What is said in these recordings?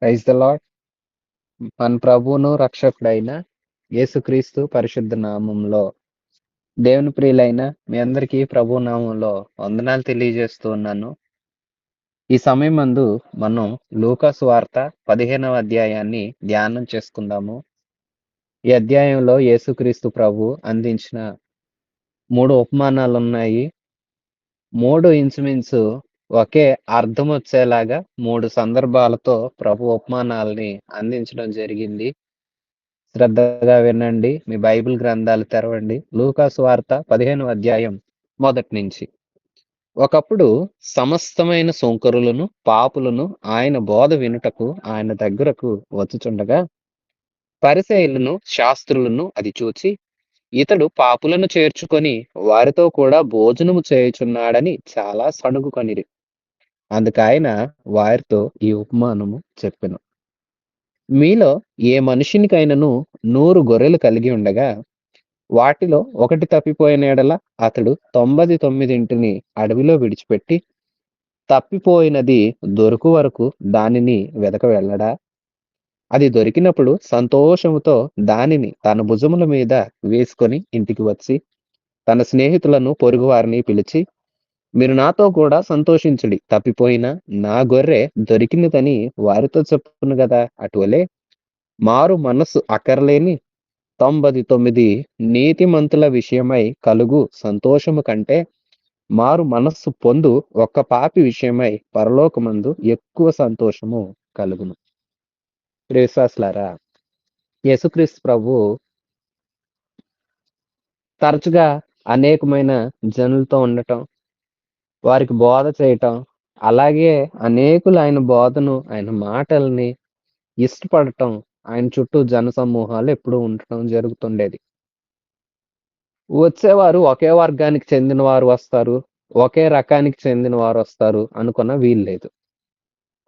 Praise the lord. మన ప్రభువును రక్షకుడైన యేసుక్రీస్తు పరిశుద్ధ నామంలో దేవుని ప్రియులైన మీ అందరికీ ప్రభు నామంలో వందనాలు తెలియజేస్తూ ఉన్నాను. ఈ సమయమందు మనం లూకా సువార్త 15వ అధ్యాయాన్ని ధ్యానం చేసుకుందాము. ఈ అధ్యాయంలో యేసుక్రీస్తు ప్రభు అందించిన 3 ఉపమానాలున్నాయి. 3 ఇంచుమించు ఒకే అర్థమొచ్చేలాగా 3 సందర్భాలతో ప్రభు ఉపమానాల్ని అందించడం జరిగింది. శ్రద్ధగా వినండి. మీ బైబిల్ గ్రంథాలు తెరవండి. లూకా సువార్త 15వ అధ్యాయం మొదటి నుంచి. ఒకప్పుడు సమస్తమైన సోంకరులను, పాపులను ఆయన బోధ వినుటకు ఆయన దగ్గరకు వచ్చుచుండగా, పరిసయ్యులను, శాస్త్రులను అది చూచి, ఇతడు పాపులను చేర్చుకొని వారితో కూడా భోజనము చేయుచున్నాడని చాలా సణుగుకొనిరి. అందుకాయన వారితో ఈ ఉపమానము చెప్పెను. మీలో ఏ మనుషునికైనను 100 గొర్రెలు కలిగి ఉండగా, వాటిలో ఒకటి తప్పిపోయిన యెడల అతడు 99 అడవిలో విడిచిపెట్టి, తప్పిపోయినది దొరకు వరకు దానిని వెదక వెళ్ళడా? అది దొరికినప్పుడు సంతోషముతో దానిని తన భుజముల మీద వేసుకొని ఇంటికి వచ్చి, తన స్నేహితులను, పొరుగువారిని పిలిచి, మీరు నాతో కూడా సంతోషించుడి. తప్పిపోయిన నా గొర్రె దొరికినదని వారితో చెప్పును గదా! అటువలే మారు మనస్సు అక్కరలేని 99 నీతిమంతుల విషయమై కలుగు సంతోషము కంటే మారు మనస్సు పొందు ఒక్క పాపి విషయమై పరలోకమందు ఎక్కువ సంతోషము కలుగును. ప్రియ విశ్వాసులారా, యేసుక్రీస్తు ప్రభు తరచుగా అనేకమైన జనులతో ఉండటం, వారికి బోధ చేయటం, అలాగే అనేకులు ఆయన బోధను, ఆయన మాటల్ని ఇష్టపడటం, ఆయన చుట్టూ జనసమూహాలు ఎప్పుడూ ఉండటం జరుగుతుండేది. వచ్చేవారు ఒకే వర్గానికి చెందిన వారు వస్తారు. ఒకే రకానికి చెందిన వారు వస్తారు అనుకున్న వీల్లేదు.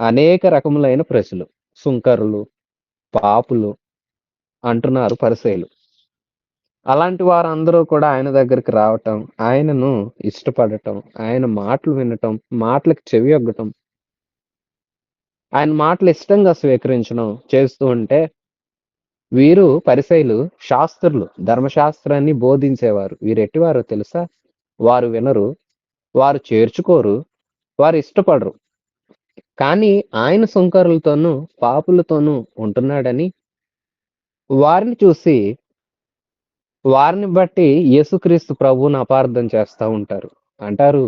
అనేక రకములైన ప్రజలు, సుంకరులు, పాపులు అంటున్నారు పరిసయ్యులు. అలాంటి వారందరూ కూడా ఆయన దగ్గరికి రావటం, ఆయనను ఇష్టపడటం, ఆయన మాటలు వినటం, మాటలకు చెవియొగ్గటం, ఆయన మాటలు ఇష్టంగా స్వీకరించడం చేస్తూ ఉంటే, వీరు పరిసయ్యులు శాస్త్రులు, ధర్మశాస్త్రాన్ని బోధించేవారు. వీరెట్టివారో తెలుసా? వారు వినరు, వారు చేర్చుకోరు, వారు ఇష్టపడరు. కానీ ఆయన సుంకరులతోనూ, పాపులతోనూ ఉంటున్నాడని వారిని చూసి, వారిని బట్టి యేసుక్రీస్తు ప్రభువుని అపార్థం చేస్తా ఉంటారు. అంటారు,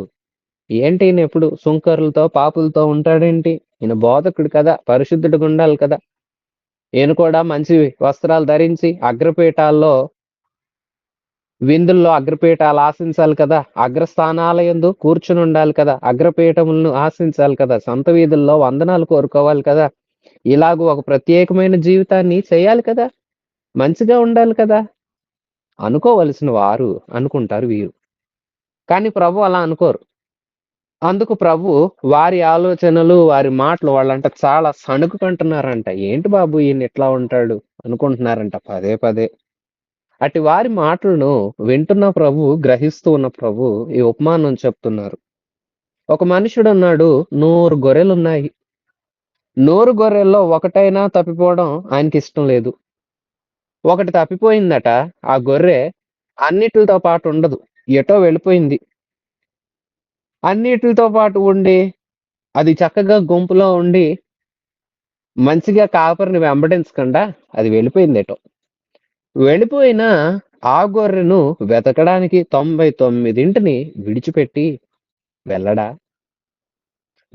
ఏంటి ఈయనెప్పుడు సుంకరులతో, పాపులతో ఉంటాడేంటి? ఈయన బోధకుడు కదా! పరిశుద్ధుడిగా ఉండాలి కదా! ఈయన కూడా మంచి వస్త్రాలు ధరించి అగ్రపీఠాల్లో విందుల్లో అగ్రపీఠాలు ఆశించాలి కదా! అగ్రస్థానాల యందు కూర్చునుండాలి కదా! అగ్రపీఠములను ఆశించాలి కదా! సంత వీధుల్లో వందనాలు కోరుకోవాలి కదా! ఇలాగ ఒక ప్రత్యేకమైన జీవితాన్ని చేయాలి కదా! మంచిగా ఉండాలి కదా! అనుకోవలసిన వారు అనుకుంటారు వీరు. కానీ ప్రభు అలా అనుకోరు. అందుకు ప్రభు వారి ఆలోచనలు, వారి మాటలు వాళ్ళంట చాలా సణుగుకుంటున్నారంట. ఏంటి బాబు ఈయన ఇట్లా ఉంటాడు అనుకుంటున్నారంట పదే పదే. అట్టి వారి మాటలను వింటున్న ప్రభు, గ్రహిస్తూ ఉన్న ప్రభు ఈ ఉపమానం చెప్తున్నారు. ఒక మనుషుడున్నాడు, 100 గొర్రెలున్నాయి. 100 గొర్రెల్లో ఒకటైనా తప్పిపోవడం ఆయనకిష్టం లేదు. ఒకటి తప్పిపోయిందట. ఆ గొర్రె అన్నిట్లితో పాటు ఉండదు. ఎటో వెళ్ళిపోయింది. అన్నిట్లితో పాటు ఉండి, అది చక్కగా గుంపులో ఉండి, మంచిగా కాపరిని వెంబడించకుండా అది వెళ్ళిపోయిందెటో. వెళ్ళిపోయిన ఆ గొర్రెను వెతకడానికి 99ని విడిచిపెట్టి వెళ్ళడా?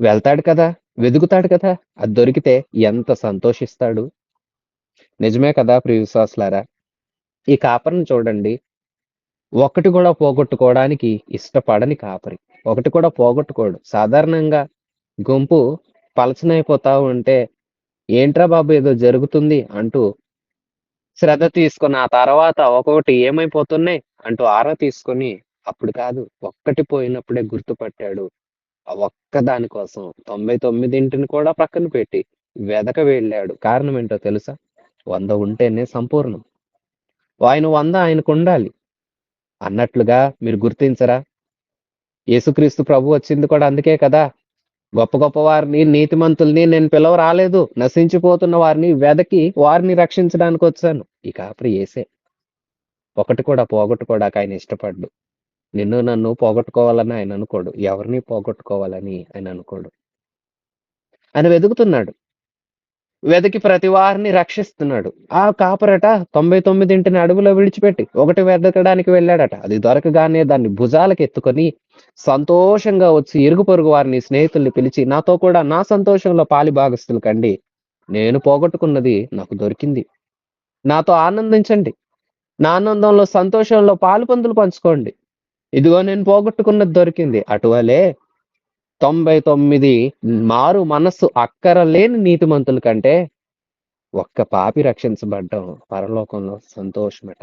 వెళ్తాడు కదా! వెదుకుతాడు కదా! అది దొరికితే ఎంత సంతోషిస్తాడు. నిజమే కదా ప్రియ విశ్వాసులారా! ఈ కాపరిని చూడండి. ఒక్కటి కూడా పోగొట్టుకోవడానికి ఇష్టపడని కాపరి. ఒకటి కూడా పోగొట్టుకోడు. సాధారణంగా గుంపు పలచనైపోతా ఉంటే, ఏంట్రా బాబు ఏదో జరుగుతుంది అంటూ శ్రద్ధ తీసుకొని, ఆ తర్వాత ఒక్కొక్కటి ఏమైపోతున్నాయి అంటూ ఆరా తీసుకొని, అప్పుడు కాదు ఒక్కటి పోయినప్పుడే గుర్తుపట్టాడు. ఆ ఒక్క దాని కోసం 99ని కూడా పక్కన పెట్టి వెదక వెళ్ళాడు. కారణం ఏంటో తెలుసా? 100 ఉంటేనే సంపూర్ణం. ఆయన 100 ఆయనకుండాలి అన్నట్లుగా మీరు గుర్తించరా? యేసుక్రీస్తు ప్రభు వచ్చింది కూడా అందుకే కదా! గొప్ప గొప్ప వారిని, నీతిమంతుల్ని నేను రాలేదు. నశించిపోతున్న వారిని వెదకి వారిని రక్షించడానికొచ్చాను. ఈ కాపరి యేసే. ఒకటి కూడా పోగొట్టుకోవడానికి ఆయన ఇష్టపడడు. నిన్ను నన్ను పోగొట్టుకోవాలని ఆయన అనుకోడు. ఎవరిని పోగొట్టుకోవాలని ఆయన అనుకోడు. ఆయన వెదుకుతున్నాడు. వెతికి ప్రతి వారిని రక్షిస్తున్నాడు. ఆ కాపరట 99 అడవిలో విడిచిపెట్టి ఒకటి వెతకడానికి వెళ్ళాడట. అది దొరకగానే దాన్ని భుజాలకెత్తుకొని సంతోషంగా వచ్చి ఇరుగు పొరుగు వారిని, స్నేహితుల్ని పిలిచి నాతో కూడా నా సంతోషంలో పాలిభాగస్తులు కండి. నేను పోగొట్టుకున్నది నాకు దొరికింది. నాతో ఆనందించండి. నా ఆనందంలో, సంతోషంలో పాలుపందులు పంచుకోండి. ఇదిగో నేను పోగొట్టుకున్నది దొరికింది. అటువలే 99 మారు మనస్సు అక్కరలేని నీతిమంతుల కంటే ఒక్క పాపి రక్షించబడ్డం పరలోకంలో సంతోషమట.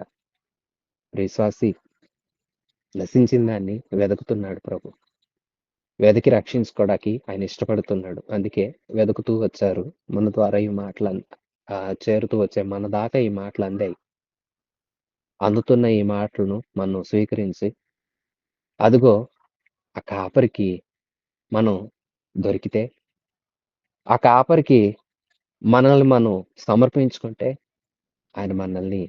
విశ్వాసి నశించిన దాన్ని వెతుకుతున్నాడు ప్రభు. వెతికి రక్షించుకోవడానికి ఆయన ఇష్టపడుతున్నాడు. అందుకే వెతుకుతూ వచ్చారు. మన ద్వారా ఈ మాటలు చేరుతూ వచ్చే మన దాకా ఈ మాటలు అందాయి. అందుతున్న ఈ మాటలను మనం స్వీకరించి అదిగో ఆ కాపరికి మనం దొరికితే, ఆ కాపరికి మనల్ని మనం సమర్పించుకుంటే ఆయన మనల్ని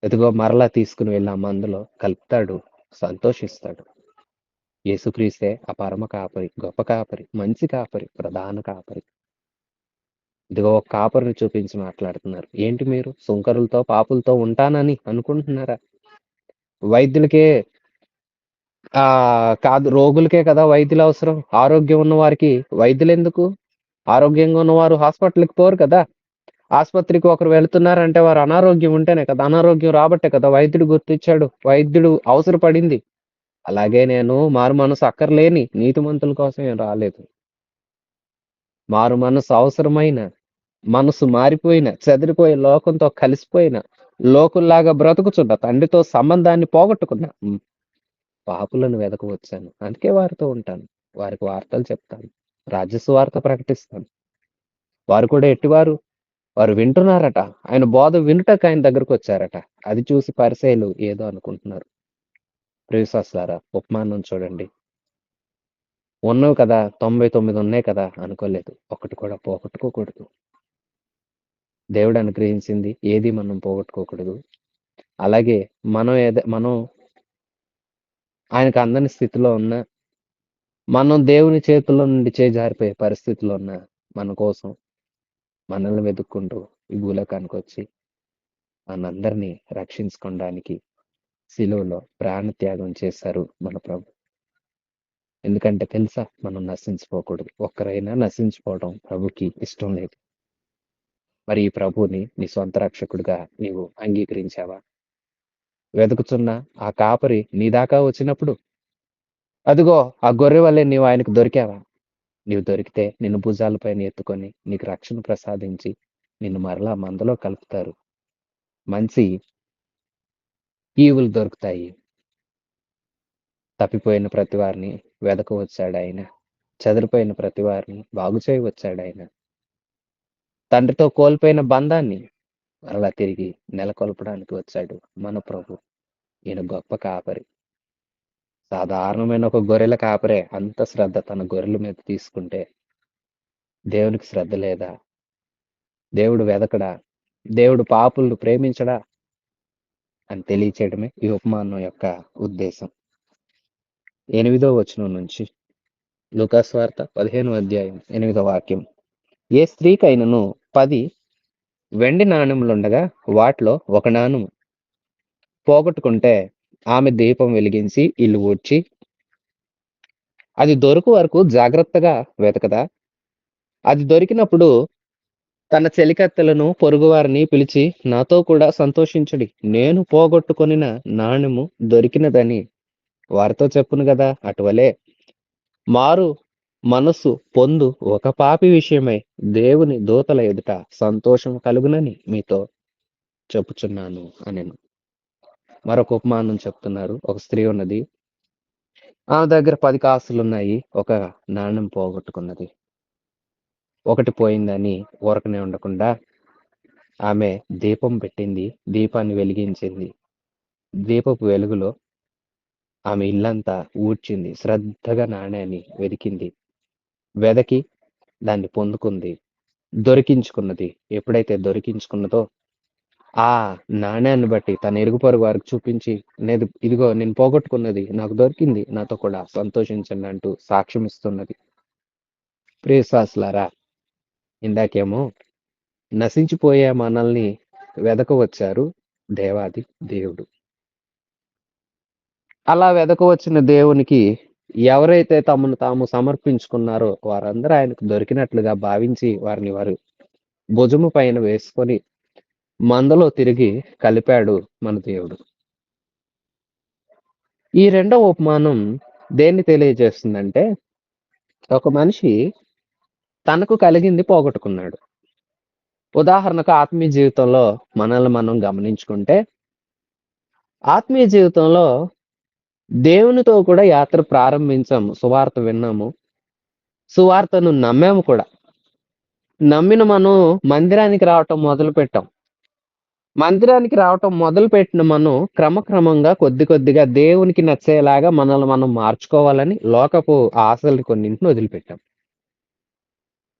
ఇదిగో మరలా తీసుకుని వెళ్ళి ఆ మందలో కలుపుతాడు, సంతోషిస్తాడు. యేసుక్రీస్తే ఆ పరమ కాపరి, గొప్ప కాపరి, మంచి కాపరి, ప్రధాన కాపరి. ఇదిగో ఒక కాపరిని చూపించి మాట్లాడుతున్నారు. ఏంటి మీరు సుంకరులతో, పాపులతో ఉంటానని అనుకుంటున్నారా? వైద్యులకే కాదు, రోగులకే కదా వైద్యులు అవసరం. ఆరోగ్యం ఉన్న వారికి వైద్యులెందుకు? ఆరోగ్యంగా ఉన్నవారు హాస్పిటల్‌కి పోరు కదా! ఆస్పత్రికి ఒకరు వెళ్తున్నారంటే వారు అనారోగ్యం ఉంటేనే కదా! అనారోగ్యం రాబట్టే కదా వైద్యుడు గుర్తిచ్చాడు. వైద్యుడు అవసరపడింది. అలాగే నేను మారు మనసు అక్కర్లేని నీతిమంతుల కోసం ఏం రాలేదు. మారు మనసు అవసరమైన, మనసు మారిపోయిన, చెదిరిపోయి లోకంతో కలిసిపోయిన, లోకుల్లాగా బ్రతుకుచున్న, తండ్రితో సంబంధాన్ని పోగొట్టుకున్న పాపులను వెదకవచ్చాను. అందుకే వారితో ఉంటాను. వారికి వార్తలు చెప్తాను. రాజ్య సువార్త ప్రకటిస్తాను. వారు కూడా ఎట్టివారు? వారు వింటున్నారట. ఆయన బోధ వినుటకు ఆయన దగ్గరకొచ్చారట. అది చూసి పరిసయ్యులు ఏదో అనుకుంటున్నారు. ప్రియ విశ్వాసులారా, ఉపమానం చూడండి. ఉన్నవి కదా! 99 ఉన్నాయి కదా! అనుకోలేదు. ఒకటి కూడా పోగొట్టుకోకూడదు. దేవుడు అనుగ్రహించింది ఏది మనం పోగొట్టుకోకూడదు. అలాగే మనం ఆయనకు అందని స్థితిలో ఉన్నా, మనం దేవుని చేతుల్లో నుండి చేజారిపోయే పరిస్థితిలో ఉన్నా, మన కోసం మనల్ని వెతుక్కుంటూ ఈ భూలోకానికొచ్చి మనందరినీ రక్షించుకోవడానికి శిలువలో ప్రాణత్యాగం చేశారు మన ప్రభు. ఎందుకంటే తెలుసా, మనం నశించిపోకూడదు. ఒక్కరైనా నశించిపోవడం ప్రభుకి ఇష్టం లేదు. మరి ఈ ప్రభువుని నీ సొంత రక్షకుడిగా నీవు అంగీకరించావా? వెతుకుతున్న ఆ కాపరి నీ దాకా వచ్చినప్పుడు అదిగో ఆ గొర్రె వల్లే నీవు ఆయనకు దొరికావా? నీవు దొరికితే నిన్ను భుజాలపైన ఎత్తుకొని నీకు రక్షణ ప్రసాదించి నిన్ను మరలా మందలో కలుపుతారు. మంచి ఈవులు దొరుకుతాయి. తప్పిపోయిన ప్రతి వారిని వెదకవచ్చాడాయన. చెదిరిపోయిన ప్రతి వారిని బాగు చేయవచ్చాడాయన. తండ్రితో కోల్పోయిన బంధాన్ని మరలా తిరిగి నెలకొల్పడానికి వచ్చాడు మన ప్రభు. ఈయన గొప్ప కాపరి. సాధారణమైన ఒక గొర్రెల కాపరే అంత శ్రద్ధ తన గొర్రెల మీద తీసుకుంటే దేవునికి శ్రద్ధ లేదా? దేవుడు వెదకడా? దేవుడు పాపులను ప్రేమించడా? అని తెలియచేయడమే ఈ ఉపమానం యొక్క ఉద్దేశం. 8వ వచనం నుంచి లూకాసు వార్త 15వ అధ్యాయం 8వ వాక్యం. ఏ స్త్రీకైనను 10 వెండి నాణెములుండగా వాటిలో ఒక నాణెము పోగొట్టుకుంటే ఆమె దీపం వెలిగించి ఇల్లు ఊడ్చి అది దొరకు వరకు జాగ్రత్తగా వెతకదా? అది దొరికినప్పుడు తన చెలికత్తెలను, పొరుగువారిని పిలిచి నాతో కూడా సంతోషించుడి. నేను పోగొట్టుకొనిన నాణెము దొరికినదని వారితో చెప్పును గదా! అటువలే మారు మనస్సు పొందు ఒక పాపి విషయమై దేవుని దూతల ఎదుట సంతోషం కలుగునని మీతో చెప్పుచున్నాను అనెను. మరొక ఉపమానం చెప్తున్నారు. ఒక స్త్రీ ఉన్నది. ఆమె దగ్గర 10 కాసులున్నాయి. ఒక నాణెం పోగొట్టుకున్నది. ఒకటి పోయిందని ఊరకనే ఉండకుండా ఆమె దీపం పెట్టింది. దీపాన్ని వెలిగించింది. దీపపు వెలుగులో ఆమె ఇల్లంతా ఊడ్చింది. శ్రద్ధగా నాణేన్ని వెతికింది. వెదకి దాన్ని పొందుకుంది, దొరికించుకున్నది. ఎప్పుడైతే దొరికించుకున్నదో ఆ నాణ్యాన్ని బట్టి తన ఇరుగు పొరుగు వారికి చూపించి, ఇదిగో నేను పోగొట్టుకున్నది నాకు దొరికింది, నాతో కూడా సంతోషించండి అంటూ సాక్ష్యం ఇస్తున్నది. ప్రియ విశ్వాసులారా, ఇందాకేమో నశించిపోయే మనల్ని వెదకవచ్చారు దేవాది దేవుడు. అలా వెదకవచ్చిన దేవునికి ఎవరైతే తమను తాము సమర్పించుకున్నారో వారందరూ ఆయనకు దొరికినట్లుగా భావించి వారిని వారు భుజము పైన వేసుకొని మందలో తిరిగి కలిపాడు మన దేవుడు. ఈ రెండవ ఉపమానం దేన్ని తెలియజేస్తుందంటే, ఒక మనిషి తనకు కలిగింది పోగొట్టుకున్నాడు. ఉదాహరణకు ఆత్మీయ జీవితంలో మనల్ని మనం గమనించుకుంటే, ఆత్మీయ జీవితంలో దేవునితో కూడా యాత్ర ప్రారంభించాము. సువార్త విన్నాము. సువార్తను నమ్మాము కూడా. నమ్మిన మనం మందిరానికి రావటం మొదలుపెట్టాం. మందిరానికి రావటం మొదలుపెట్టిన మనం క్రమక్రమంగా కొద్ది కొద్దిగా దేవునికి నచ్చేలాగా మనల్ని మనం మార్చుకోవాలని లోకపు ఆశలు కొన్నింటిని వదిలిపెట్టాం.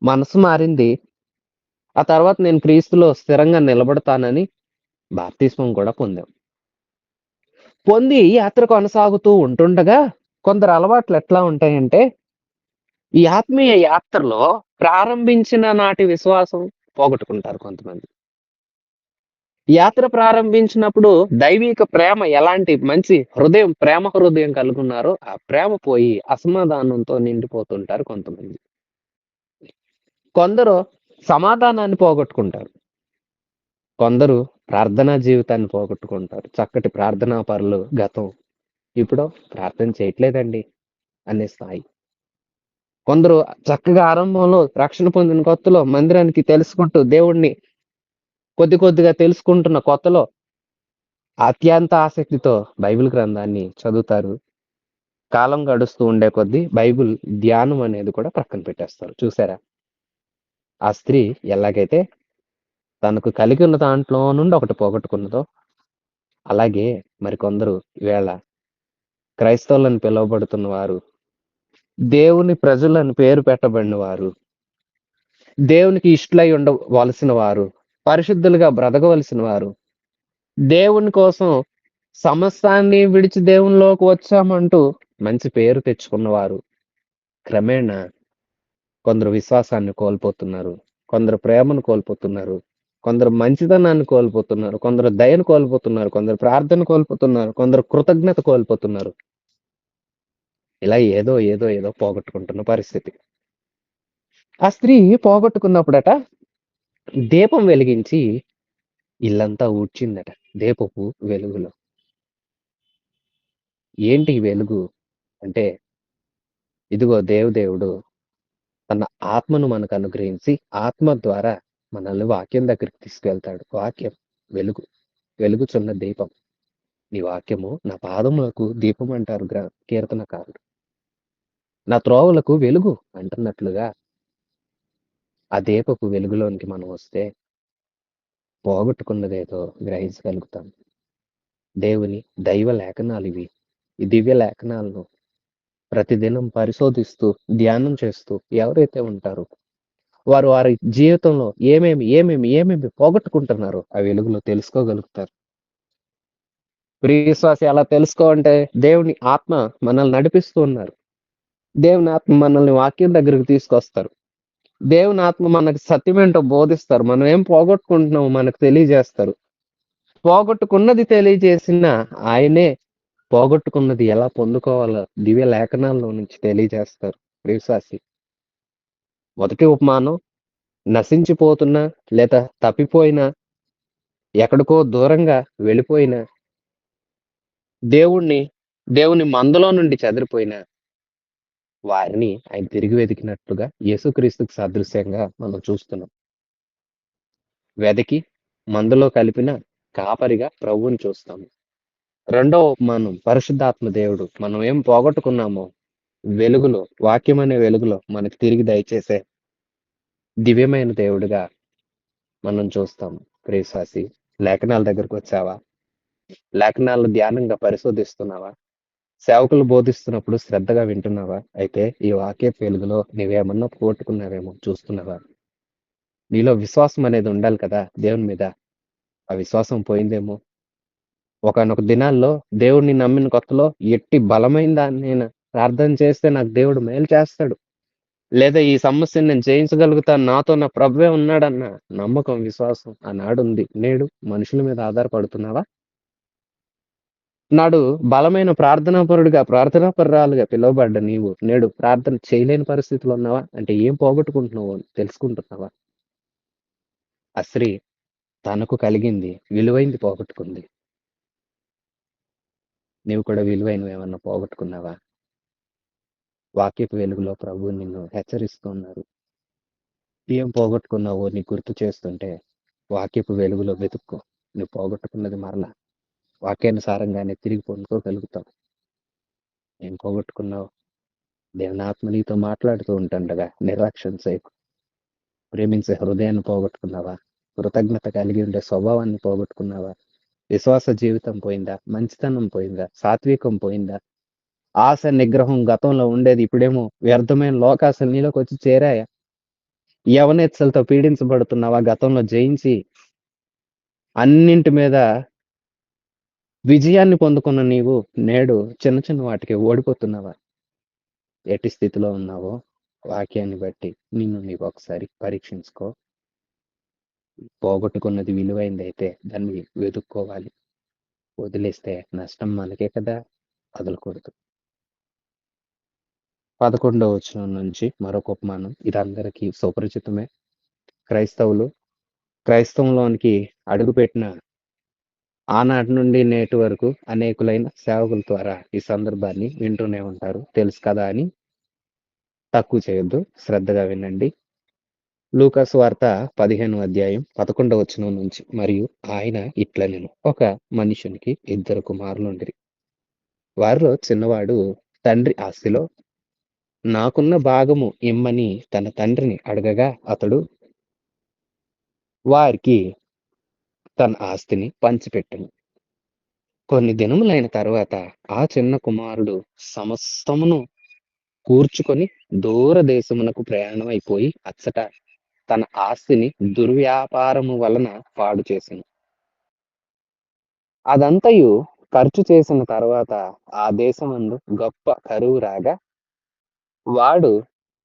మనసు మారింది. ఆ తర్వాత నేను క్రీస్తులో స్థిరంగా నిలబడతానని బాప్తిస్మం కూడా పొందాం. పొంది యాత్ర కొనసాగుతూ ఉంటుండగా కొందరు అలవాట్లు ఎట్లా ఉంటాయంటే, ఈ ఆత్మీయ యాత్రలో ప్రారంభించిన నాటి విశ్వాసం పోగొట్టుకుంటారు కొంతమంది. యాత్ర ప్రారంభించినప్పుడు దైవిక ప్రేమ ఎలాంటి మంచి హృదయం, ప్రేమ హృదయం కలుగున్నారో ఆ ప్రేమ పోయి అసమాధానంతో నిండిపోతుంటారు కొంతమంది. కొందరు సమాధానాన్ని పోగొట్టుకుంటారు. కొందరు ప్రార్థనా జీవితాన్ని పోగొట్టుకుంటారు. చక్కటి ప్రార్థనా పరులు గతం. ఇప్పుడు ప్రార్థన చేయట్లేదండి అనే స్థాయి. కొందరు చక్కగా ఆరంభంలో రక్షణ పొందిన కొత్తలో మందిరానికి తెలుసుకుంటూ దేవుణ్ణి కొద్ది కొద్దిగా తెలుసుకుంటున్న కొత్తలో అత్యంత ఆసక్తితో బైబిల్ గ్రంథాన్ని చదువుతారు. కాలం గడుస్తూ ఉండే కొద్దీ బైబిల్ ధ్యానం అనేది కూడా పక్కన పెట్టేస్తారు. చూసారా? ఆ స్త్రీ ఎలాగైతే తనకు కలిగి ఉన్న దాంట్లో నుండి ఒకటి పోగొట్టుకున్నదో, అలాగే మరికొందరు ఈవేళ క్రైస్తవులని పిలువబడుతున్న వారు, దేవుని ప్రజలని పేరు పెట్టబడిన వారు, దేవునికి ఇష్టలై ఉండవలసిన వారు, పరిశుద్ధులుగా బ్రతకవలసిన వారు, దేవుని కోసం సమస్తాన్ని విడిచి దేవునిలోకి వచ్చామంటూ మంచి పేరు తెచ్చుకున్నవారు క్రమేణా కొందరు విశ్వాసాన్ని కోల్పోతున్నారు. కొందరు ప్రేమను కోల్పోతున్నారు. కొందరు మంచితనాన్ని కోల్పోతున్నారు. కొందరు దయను కోల్పోతున్నారు. కొందరు ప్రార్థన కోల్పోతున్నారు. కొందరు కృతజ్ఞత కోల్పోతున్నారు. ఇలా ఏదో ఏదో ఏదో పోగొట్టుకుంటున్న పరిస్థితి. ఆ స్త్రీ పోగొట్టుకున్నప్పుడట దీపం వెలిగించి ఇల్లంతా ఊడ్చిందట దీపపు వెలుగులో. ఏంటి ఈ వెలుగు అంటే, ఇదిగో దేవుడు తన ఆత్మను మనకు అనుగ్రహించి ఆత్మ ద్వారా మనల్ని వాక్యం దగ్గరికి తీసుకెళ్తాడు. వాక్యం వెలుగు, వెలుగుచున్న దీపం. నీ వాక్యము నా పాదములకు దీపం అంటారు కీర్తనకారుడు. నా త్రోవలకు వెలుగు అంటున్నట్లుగా ఆ దీపపు వెలుగులోనికి మనం వస్తే పోగొట్టుకున్నదేదో గ్రహించగలుగుతాం. దేవుని దైవ లేఖనాలు ఇవి. ఈ దివ్య లేఖనాలను ప్రతిదినం పరిశోధిస్తూ ధ్యానం చేస్తూ ఎవరైతే ఉంటారో వారు వారి జీవితంలో ఏమేమి పోగొట్టుకుంటున్నారో ఆ వెలుగులో తెలుసుకోగలుగుతారు. ప్రియ విశ్వాసి, అలా తెలుసుకోవాలంటే దేవుని ఆత్మ మనల్ని నడిపిస్తూ ఉన్నారు. దేవుని ఆత్మ మనల్ని వాక్యం దగ్గరికి తీసుకొస్తారు. దేవుని ఆత్మ మనకు సత్యమేంటో బోధిస్తారు. మనం ఏం పోగొట్టుకుంటున్నామో మనకు తెలియజేస్తారు. పోగొట్టుకున్నది తెలియజేసిన ఆయనే పోగొట్టుకున్నది ఎలా పొందుకోవాలో దివ్య లేఖనాల్లో నుంచి తెలియజేస్తారు. ప్రియ విశ్వాసి, మొదటి ఉపమానం నశించిపోతున్నా లేదా తప్పిపోయినా ఎక్కడికో దూరంగా వెళ్ళిపోయిన దేవుని మందలో నుండి చెదిరిపోయిన వారిని ఆయన తిరిగి వెతికినట్లుగా యేసుక్రీస్తుకు సాదృశ్యంగా మనం చూస్తున్నాం. వెతికి మందలో కలిపిన కాపరిగా ప్రభువుని చూస్తాము. రెండో ఉపమానం పరిశుద్ధాత్మ దేవుడు మనం ఏం పోగొట్టుకున్నామో వెలుగులో, వాక్యం అనే వెలుగులో మనకు తిరిగి దయచేసే దివ్యమైన దేవుడిగా మనం చూస్తాం. ప్రియశ్వాసి, లేఖనాల దగ్గరకు వచ్చావా? లేఖనాలను ధ్యానంగా పరిశోధిస్తున్నావా? సేవకులు బోధిస్తున్నప్పుడు శ్రద్ధగా వింటున్నావా? అయితే ఈ వాక్యపు వెలుగులో నీవేమన్నా పోగొట్టుకున్నావేమో చూస్తున్నావా? నీలో విశ్వాసం అనేది ఉండాలి కదా దేవుని మీద. ఆ విశ్వాసం పోయిందేమో. ఒకానొక దినాల్లో దేవుడిని నమ్మిన కొత్తలో ఎట్టి బలమైన దాన్నైనా ప్రార్థన చేస్తే నాకు దేవుడు మేలు చేస్తాడు. లేదా ఈ సమస్యని నేను జయించగలుగుతాను. నాతో నా ప్రభువే ఉన్నాడన్న నమ్మకం, విశ్వాసం ఆనాడుంది. నేడు మనుషుల మీద ఆధారపడుతున్నావా? నాడు బలమైన ప్రార్థనాపరుడిగా, ప్రార్థనాపరురాలుగా పిలువబడ్డ నీవు నేడు ప్రార్థన చేయలేని పరిస్థితిలో ఉన్నావా? అంటే ఏం పోగొట్టుకుంటున్నావో తెలుసుకుంటున్నావా? ఆ స్త్రీ తనకు కలిగింది విలువైంది పోగొట్టుకుంది. నీవు కూడా విలువైనవేమన్నా పోగొట్టుకున్నావా? వాక్యపు వెలుగులో ప్రభువు నిన్ను హెచ్చరిస్తూ ఉన్నారు. ఏం పోగొట్టుకున్నావో నీకు గుర్తు చేస్తుంటే వాక్యపు వెలుగులో వెతుక్కో. నువ్వు పోగొట్టుకున్నది మరలా వాక్యానుసారంగానే తిరిగి పొందుకోగలుగుతావు. ఏం పోగొట్టుకున్నావు? దేవుని ఆత్మ నీతో మాట్లాడుతూ ఉంటుండగా నిర్లక్ష్యం చేయకు. ప్రేమించే హృదయాన్ని పోగొట్టుకున్నావా? కృతజ్ఞత కలిగి ఉండే స్వభావాన్ని పోగొట్టుకున్నావా? విశ్వాస జీవితం పోయిందా? మంచితనం పోయిందా? సాత్వికం పోయిందా? ఆశ, నిగ్రహం గతంలో ఉండేది. ఇప్పుడేమో వ్యర్థమైన లోకాశలు నీలోకొచ్చి చేరాయా? యవనేచ్ఛలతో పీడించబడుతున్నావా? గతంలో జయించి అన్నింటి మీద విజయాన్ని పొందుకున్న నీవు నేడు చిన్న చిన్న వాటికి ఓడిపోతున్నావా? ఎట్టి స్థితిలో ఉన్నావో వాక్యాన్ని బట్టి నిన్ను నీవు ఒకసారి పరీక్షించుకో. పోగొట్టుకున్నది విలువైందైతే దాన్ని వెతుక్కోవాలి. వదిలేస్తే నష్టం మనకే కదా! వదలకూడదు. 11వ వచనం నుంచి మరొక ఉపమానం. ఇది అందరికీ సుపరిచితమే. క్రైస్తవులు క్రైస్తవంలోనికి అడుగుపెట్టిన ఆనాటి నుండి నేటి వరకు అనేకులైన సేవకుల ద్వారా ఈ సందర్భాన్ని వింటూనే ఉంటారు. తెలుసు కదా అని తక్కువ చేయొద్దు. శ్రద్ధగా వినండి. లూకా సువార్త 15వ అధ్యాయం 11వ వచనం నుంచి. మరియు ఆయన ఇట్లనెను, ఒక మనుషునికి 2 కుమారులుండిరి. వారిలో చిన్నవాడు తండ్రి ఆస్తిలో నాకున్న భాగము ఇమ్మని తన తండ్రిని అడగగా అతడు వారికి తన ఆస్తిని పంచిపెట్టెను. కొన్ని దినములైన తరువాత ఆ చిన్న కుమారుడు సమస్తమును కూర్చుకొని దూర దేశమునకు ప్రయాణం అయిపోయి అచ్చట తన ఆస్తిని దుర్వ్యాపారము వలన పాడు చేసెను. అదంతయు ఖర్చు చేసిన తర్వాత ఆ దేశమందు గొప్ప కరువు రాగా వాడు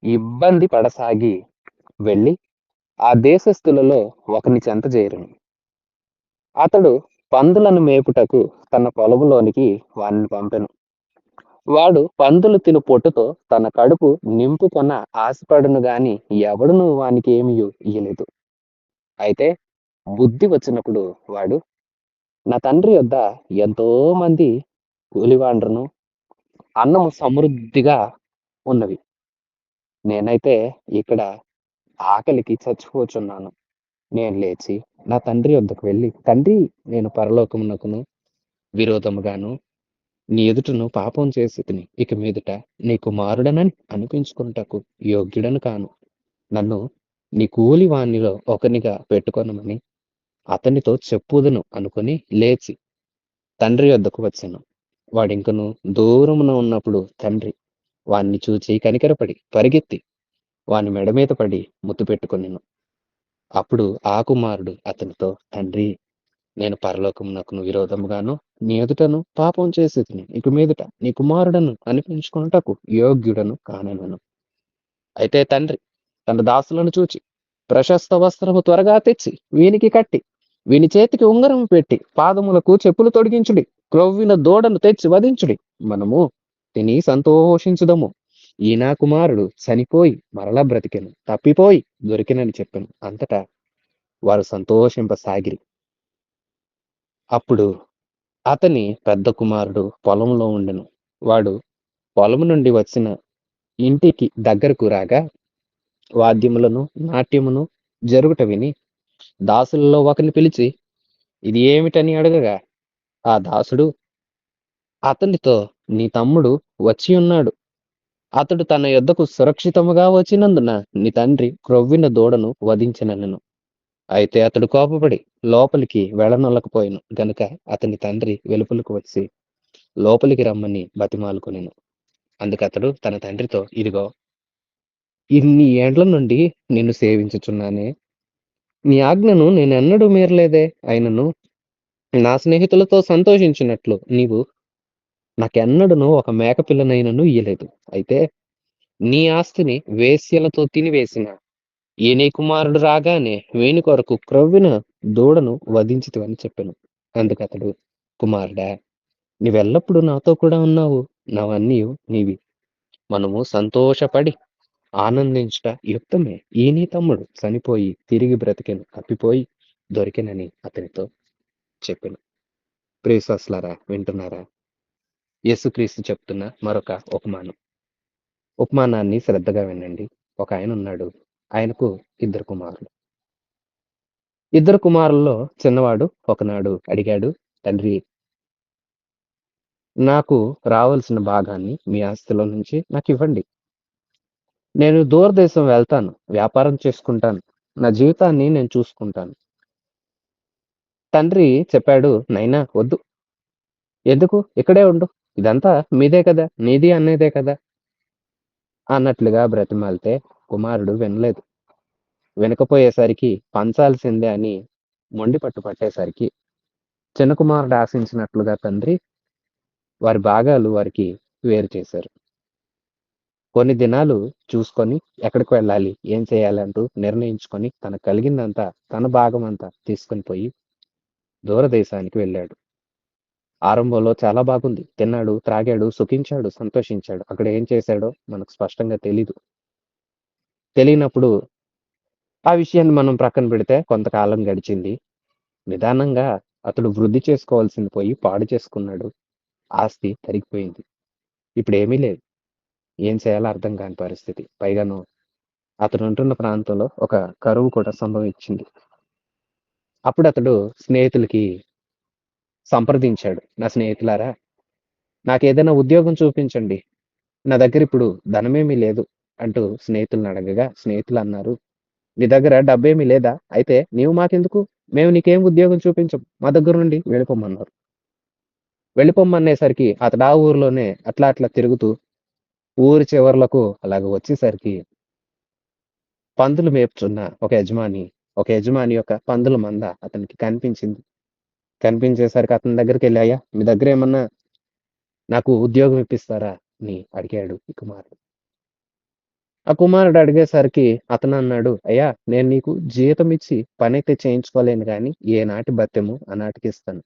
ఇబ్బంది పడసాగి వెళ్ళి ఆ దేశస్థులలో ఒకని చెంత చేరెను. అతడు పందులను మేపుటకు తన పొలములోనికి వానిని పంపెను. వాడు పందులు తిను పొట్టుతో తన కడుపు నింపుకొన ఆశపడును గాని ఎవడును వానికి ఏమియు ఇయ్యలేదు. అయితే బుద్ధి వచ్చినప్పుడు వాడు నా తండ్రి యొద్ద ఎంతో మంది కూలివాండ్రును అన్నము సమృద్ధిగా ఉన్నవి. నేనైతే ఇక్కడ ఆకలికి చచ్చిపోచున్నాను. నేను లేచి నా తండ్రి వద్దకు వెళ్ళి, తండ్రి, నేను పరలోకమునకును విరోధముగాను నీ ఎదుటను పాపం చేసి తిని ఇక మీదట నీ కుమారుడనని అనిపించుకుంటకు యోగ్యుడను కాను. నన్ను నీ కూలి వానిలో ఒకనిగా పెట్టుకొనమని అతనితో చెప్పుదును అనుకుని లేచి తండ్రి వద్దకు వచ్చాను. వాడింకను దూరమున ఉన్నప్పుడు తండ్రి వాణ్ణి చూచి కనికరపడి పరిగెత్తి వాని మెడ మీద పడి ముద్దు పెట్టుకొనెను. అప్పుడు ఆ కుమారుడు అతనితో, తండ్రి, నేను పరలోకమునకును విరోధముగాను నీ ఎదుటను పాపం చేసి తిని ఇక మీదట నీ కుమారుడను అనిపించుకొనుటకు యోగ్యుడను కానెనను. అయితే తండ్రి తన దాసులను చూచి ప్రశస్త వస్త్రము త్వరగా తెచ్చి వీనికి కట్టి వీని చేతికి ఉంగరం పెట్టి పాదములకు చెప్పులు తొడిగించుడి, క్రొవ్విన దూడను తెచ్చి వధించుడి, మనము తిని సంతోషించుదము. ఈ నా కుమారుడు చనిపోయి మరలా బ్రతికెను, తప్పిపోయి దొరికెనని చెప్పెను. అంతటా వారు సంతోషింపసాగిరి. అప్పుడు అతని పెద్ద కుమారుడు పొలంలో ఉండెను. వాడు పొలము నుండి వచ్చిన ఇంటికి దగ్గరకు రాగా వాద్యములను నాట్యమును జరుగుట విని దాసులలో ఒకని పిలిచి ఇది ఏమిటని అడగగా ఆ దాసుడు అతనితో, నీ తమ్ముడు వచ్చి ఉన్నాడు. అతడు తన యొద్దకు సురక్షితముగా వచ్చినందున నీ తండ్రి క్రొవ్విన దూడను వధించెననెను. అయితే అతడు కోపపడి లోపలికి వెళ్ళనొల్లకపోయెను గనుక అతని తండ్రి వెలుపలకు వచ్చి లోపలికి రమ్మని బతిమాలుకొనెను. అందుకతడు తన తండ్రితో, ఇదిగో, ఇన్ని ఏండ్ల నుండి నిన్ను సేవించుచున్నానే, నీ ఆజ్ఞను నేనెన్నడూ మీరలేదే. అయినను నా స్నేహితులతో సంతోషించినట్లు నీవు నాకెన్నడూను ఒక మేకపిల్లనైనను ఇయ్యలేదు. అయితే నీ ఆస్తిని వేశ్యలతో తినివేసిన ఈ నీ కుమారుడు రాగానే వీని కొరకు క్రొవ్విన దూడను వధించితివని చెప్పెను. అందుకతడు, కుమారుడా, నీవెల్లప్పుడు నాతో కూడా ఉన్నావు. నావన్నీయు నీవి. మనము సంతోషపడి ఆనందించుట యుక్తమే. ఈ నీ తమ్ముడు చనిపోయి తిరిగి బ్రతికెను, తప్పిపోయి దొరికెనని అతనితో చెప్పెను. ప్రియశ్వాసులారా, వింటున్నారా? యేసుక్రీస్తు చెప్తున్న మరొక ఉపమానం. ఉపమానాన్ని శ్రద్ధగా వినండి. ఒక ఆయన ఉన్నాడు. ఆయనకు ఇద్దరు కుమారులు. ఇద్దరు కుమారుల్లో చిన్నవాడు ఒకనాడు అడిగాడు, తండ్రి, నాకు రావాల్సిన భాగాన్ని మీ ఆస్తిలో నుంచి నాకివ్వండి. నేను దూరదేశం వెళ్తాను, వ్యాపారం చేసుకుంటాను, నా జీవితాన్ని నేను చూసుకుంటాను. తండ్రి చెప్పాడు, నైనా వద్దు. ఎందుకు? ఇక్కడే ఉండు. ఇదంతా మీదే కదా, నీది అన్నదే కదా అన్నట్లుగా బ్రతిమాలితే కుమారుడు వినలేదు. వినకపోయేసరికి పంచాల్సిందే అని మొండి పట్టు పట్టేసరికి చిన్న కుమారుడు ఆశించినట్లుగా తండ్రి వారి భాగాలు వారికి వేరు చేశారు. కొన్ని దినాలు చూసుకొని ఎక్కడికి వెళ్ళాలి, ఏం చేయాలి అంటూ నిర్ణయించుకొని తనకు కలిగిందంతా, తన భాగమంతా తీసుకొని పోయి దూరదేశానికి వెళ్ళాడు. ఆరంభంలో చాలా బాగుంది. తిన్నాడు, త్రాగాడు, సుఖించాడు, సంతోషించాడు. అక్కడ ఏం చేశాడో మనకు స్పష్టంగా తెలీదు. తెలియనప్పుడు ఆ విషయాన్ని మనం ప్రక్కన పెడితే కొంతకాలం గడిచింది. నిదానంగా అతడు వృద్ధి చేసుకోవాల్సింది పోయి పాడు చేసుకున్నాడు. ఆస్తి తరిగిపోయింది. ఇప్పుడేమీ లేదు. ఏం చేయాలో అర్థం కాని పరిస్థితి. పైగాను అతడు ఉంటున్న ప్రాంతంలో ఒక కరువు కూడా సంభవించింది. అప్పుడు అతడు స్నేహితులకి సంప్రదించాడు. నా స్నేహితులారా, నాకేదైనా ఉద్యోగం చూపించండి. నా దగ్గర ఇప్పుడు ధనమేమీ లేదు అంటూ స్నేహితులను అడగగా, స్నేహితులు అన్నారు, నీ దగ్గర డబ్బేమీ లేదా? అయితే నీవు మాకెందుకు? మేము నీకేం ఉద్యోగం చూపించం. మా దగ్గర నుండి వెళ్ళిపోమన్నారు. వెళ్ళిపోమ్మనేసరికి అతడు ఆ ఊర్లోనే అట్లా అట్లా తిరుగుతూ ఊరి చివర్లకు అలాగ వచ్చేసరికి పందులు మేపుచున్న ఒక యజమాని యొక్క పందుల మంద అతనికి కనిపించింది. కనిపించేసరికి అతని దగ్గరికెళ్ళి, అయ్యా, మీ దగ్గర ఏమన్నా నాకు ఉద్యోగం ఇప్పిస్తారా అని అడిగాడు ఈ కుమారుడు. ఆ కుమారుడు అడిగేసరికి అతను అన్నాడు, అయ్యా, నేను నీకు జీతం ఇచ్చి పనైతే చేయించుకోలేను గాని ఏనాటి బత్తెము ఆనాటికి ఇస్తాను.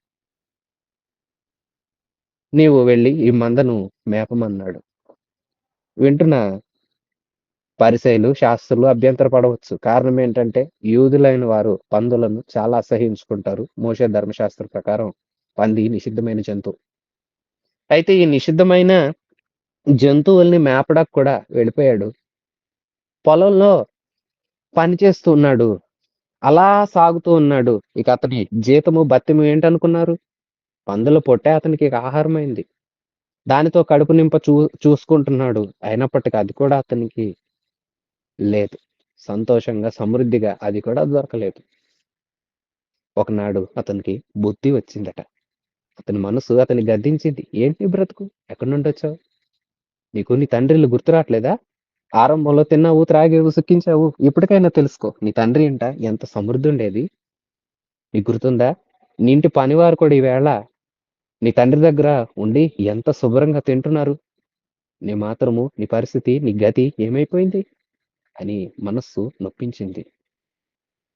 నీవు వెళ్ళి ఈ మందను మేపమన్నాడు. వింటున్న పరిసయ్యులు, శాస్త్రులు అభ్యంతరపడవచ్చు. కారణం ఏంటంటే యూదులైన వారు పందులను చాలా అసహ్యించుకుంటారు. మోషే ధర్మశాస్త్ర ప్రకారం పంది నిషిద్ధమైన జంతువు. అయితే ఈ నిషిద్ధమైన జంతువుల్ని మేపడానికి కూడా వెళ్ళిపోయాడు. పొలంలో పని చేస్తూ ఉన్నాడు. అలా సాగుతూ ఉన్నాడు. ఇక అతని జీతము, భత్యము ఏంటనుకున్నారు? పందుల పొట్టే అతనికి ఇక ఆహారమైంది. దానితో కడుపు నింప చూసుకుంటున్నాడు. అయినప్పటికీ అది కూడా అతనికి లేదు. సంతోషంగా, సమృద్ధిగా అది కూడా దొరకలేదు. ఒకనాడు అతనికి బుద్ధి వచ్చిందట. అతని మనసు అతన్ని గద్దించింది. ఏంటి నీ బ్రతుకు? ఎక్కడి నుండొచ్చావు? నీకు నీ తండ్రి ఇల్లు గుర్తు రాట్లేదా? ఆరంభంలో తిన్నావు, త్రాగావు, సుఖించావు. ఇప్పటికైనా తెలుసుకో. నీ తండ్రి ఇంట ఎంత సమృద్ధి ఉండేది. నీకు గుర్తుందా? నీ ఇంటి పనివారు కూడా ఈవేళ నీ తండ్రి దగ్గర ఉండి ఎంత శుభ్రంగా తింటున్నారు. నీ మాత్రము, నీ పరిస్థితి, నీ గతి ఏమైపోయింది అని మనస్సు నొప్పించింది.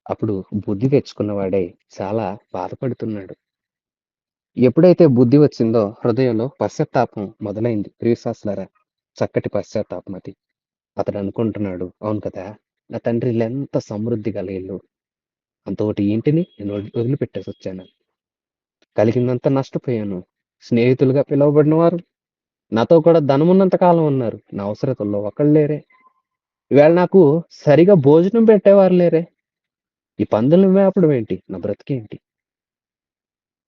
అప్పుడు బుద్ధి తెచ్చుకున్నవాడై చాలా బాధపడుతున్నాడు. ఎప్పుడైతే బుద్ధి వచ్చిందో హృదయంలో పశ్చాత్తాపం మొదలైంది. ప్రియశాస్త్రులారా, చక్కటి పశ్చాత్తాపం అది. అతడు అనుకుంటున్నాడు, అవును కదా, నా తండ్రి ఇల్లు ఎంత సమృద్ధి గల ఇల్లు. అంతోటి ఇంటిని నేను వదిలిపెట్టేసి వచ్చాను. కలిగిందంతా నష్టపోయాను. స్నేహితులుగా పిలువబడిన వారు నాతో కూడా ధనమున్నంత కాలం ఉన్నారు. నా అవసరతల్లో ఒకళ్ళు లేరే. ఈవేళ నాకు సరిగా భోజనం పెట్టేవారు లేరే. ఈ పందులను మేపడం ఏంటి? నా బ్రతికేంటి?